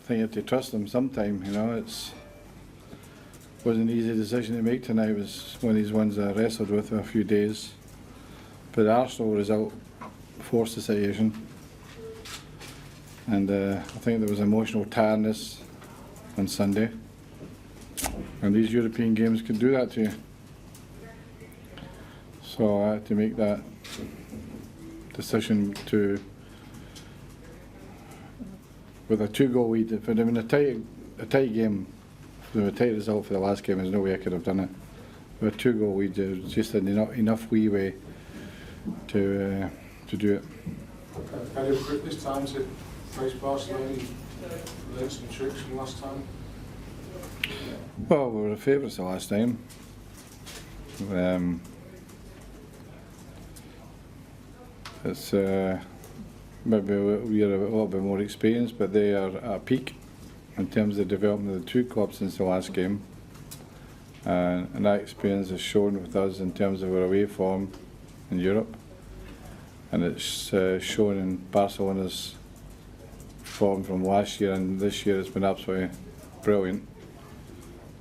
think you have to trust them sometime. You know, wasn't an easy decision to make tonight. It was one of these ones I wrestled with for a few days. But the Arsenal result forced the situation, and I think there was emotional tiredness on Sunday, and these European games can do that to you. So I had to make that decision with a 2-goal lead. If it had been a tight game, if there was a tight result for the last game, there's no way I could have done it. With a 2-goal lead, there was just enough leeway to do it. How do you grip this time to face Barcelona? Learn some tricks from last time? Well, we were the favourites the last time. It's maybe we are a little bit more experienced, but they are at a peak in terms of the development of the two clubs since the last game. And that experience is shown with us in terms of our away form in Europe, and it's shown in Barcelona's form from last year, and this year has been absolutely brilliant.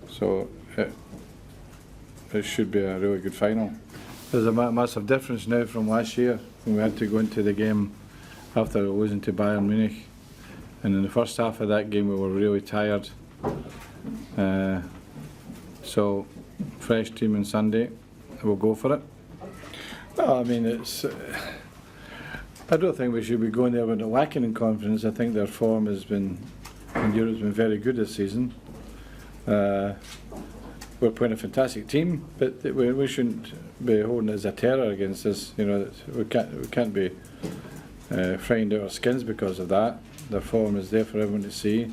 So it should be a really good final. There's a massive difference now from last year when we had to go into the game after losing to Bayern Munich, and in the first half of that game we were really tired. So fresh team on Sunday, we'll go for it. No, I mean, I don't think we should be going there with lacking in confidence. I think their form has been in Europe has been very good this season. We're playing a fantastic team, but we shouldn't be holding it as a terror against us. You know, we can't be frightened out of our skins because of that. Their form is there for everyone to see.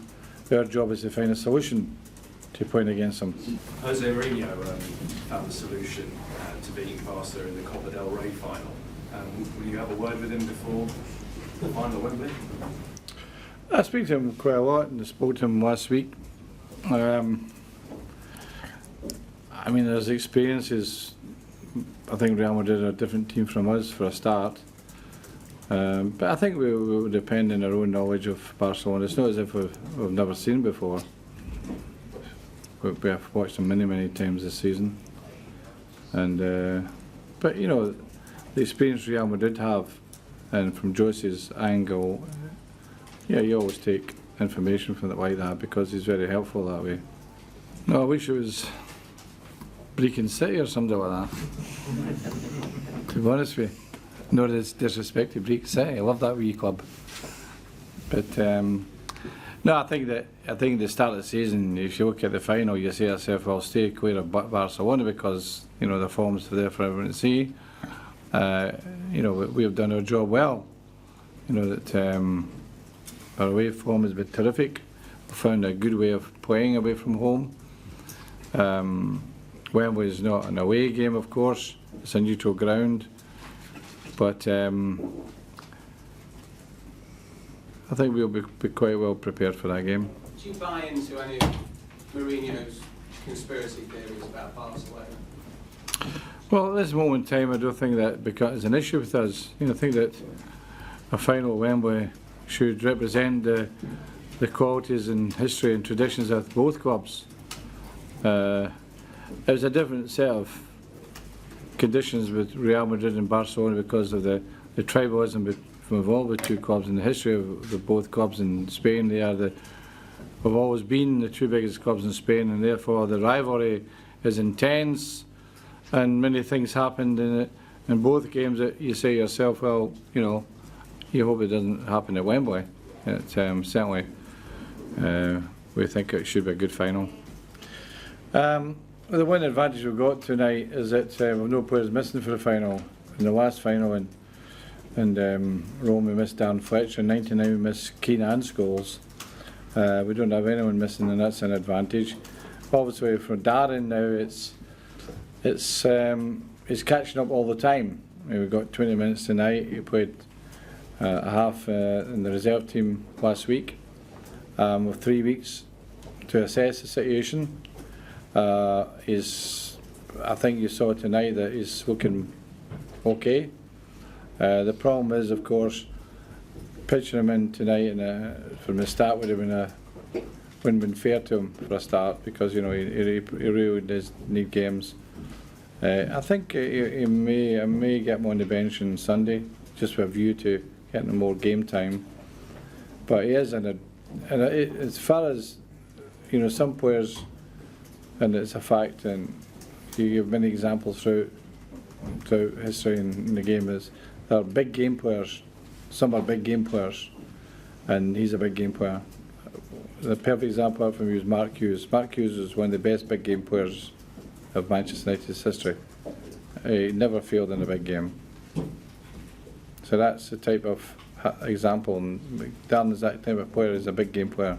Our job is to find a solution to playing against them. Jose Mourinho found the solution to beating Barca in the Copa del Rey final. Will you have a word with him before the final at Wembley? I speak to him quite a lot, and I spoke to him last week. I mean, his experiences, I think Real Madrid are a different team from us for a start. But I think we will depend on our own knowledge of Barcelona. It's not as if we've never seen before. We have watched them many times this season. And but you know, the experience Real Madrid have, and from Jose's angle, yeah, you always take information from it like that because he's very helpful that way. No, I wish it was Brecon City or something like that. To be honest with you, no disrespect to Brecon City, I love that wee club. But no, I think at the start of the season, if you look at the final, you say to yourself, "Well, stay clear of Barcelona because you know the form's there for everyone to see." You know, we have done our job well. You know that our away form has been terrific. We found a good way of playing away from home. Wembley is not an away game, of course. It's a neutral ground, but I think we'll be quite well prepared for that game. Do you buy into any of Mourinho's conspiracy theories about Barcelona? Well, at this moment in time, I don't think that becomes an issue with us. You know, I think that a final at Wembley should represent the qualities and history and traditions of both clubs. It was a different set of conditions with Real Madrid and Barcelona because of the tribalism from involved with two clubs and the history of the both clubs in Spain. Have always been the two biggest clubs in Spain, and therefore the rivalry is intense, and many things happened in both games that you say to yourself, well, you know, you hope it doesn't happen at Wembley. Certainly, we think it should be a good final. The one advantage we've got tonight is that we've no players missing for the final. In the last final in Rome, we missed Darren Fletcher. In '99, we missed Keane and Scholes. We don't have anyone missing, and that's an advantage. Obviously, for Darren now, it's catching up all the time. We've got 20 minutes tonight. He played a half in the reserve team last week. With 3 weeks to assess the situation. I think you saw tonight that he's looking okay. The problem is, of course, pitching him in tonight from the start would have been wouldn't been fair to him for a start, because you know he really does need games. I think I may get him on the bench on Sunday, just with a view to getting him more game time. But he is as far as you know, some players, and it's a fact, and you give many examples throughout history in the game, is there are big game players. Some are big game players, and he's a big game player. The perfect example from you is Mark Hughes. Mark Hughes is one of the best big game players of Manchester United's history. He never failed in a big game. So that's the type of example, and Darren is that type of player. He's a big game player.